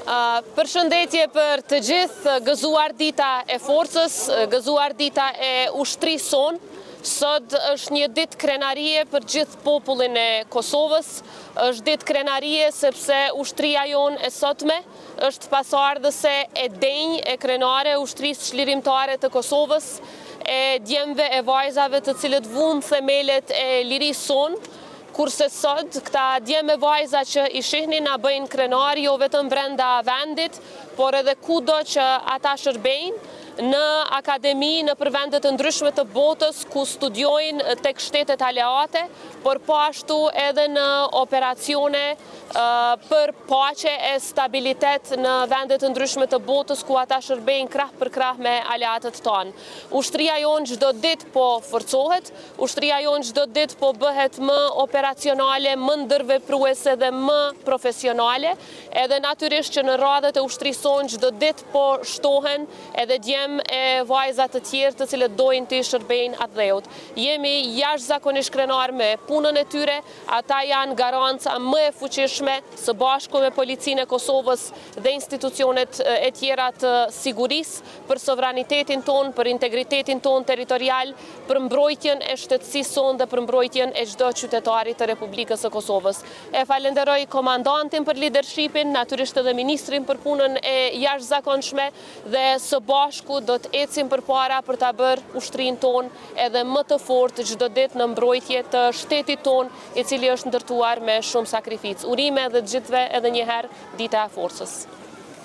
Përshëndetje për të gjithë, gëzuar dita e forcës, gëzuar dita e ushtrisë sonë. Sot është një ditë krenarie për gjithë popullin e Kosovës, është ditë krenarie sepse ushtria jonë e sotme është pasardhëse e denjë e krenare ushtrisë çlirimtare të Kosovës, e djemve e vajzave të cilët vunë themelet e lirisë sonë. Kurse sot, këta djemë e vajza që i shihni na bëjnë krenar jo vetëm brenda vendit, por edhe kudo që ata shërbejnë, në akademi, në përvendet të ndryshme të botës, ku studiojnë tek shtetet aleate, por po ashtu edhe në operacione për paqe e stabilitet në vendet të ndryshme të botës, ku ata shërbejnë krah për krah me aleatët tonë. Ushtria jonë çdo ditë po forcohet, ushtria jonë çdo ditë po bëhet më operacionale, më ndërvepruese dhe më profesionale, edhe natyrisht që në radhët e ushtrisë sonë çdo ditë po shtohen edhe djemë e vajzat të tjerë të cilët dojnë të shërbejnë atë dheut. Jemi jashtëzakonisht krenar me punën e tyre, ata janë garanca më e fuqishme së bashku me policinë e Kosovës dhe institucionet e tjera të sigurisë për sovranitetin tonë, për integritetin tonë territorial, për mbrojtjen e shtetësisë sonë dhe për mbrojtjen e çdo qytetari të Republikës së Kosovës. E falenderoj komandantin për leadershipin, natyrisht edhe ministrin për punën e jashtëzakonshme dhe së bashku do të ecim përpara për ta bërë ushtrinë tonë edhe më të fortë çdo ditë në mbrojtje të shtetit tonë, i cili është ndërtuar me shumë sakrificë. Urime dhe të gjithëve edhe një herë dita e forcës.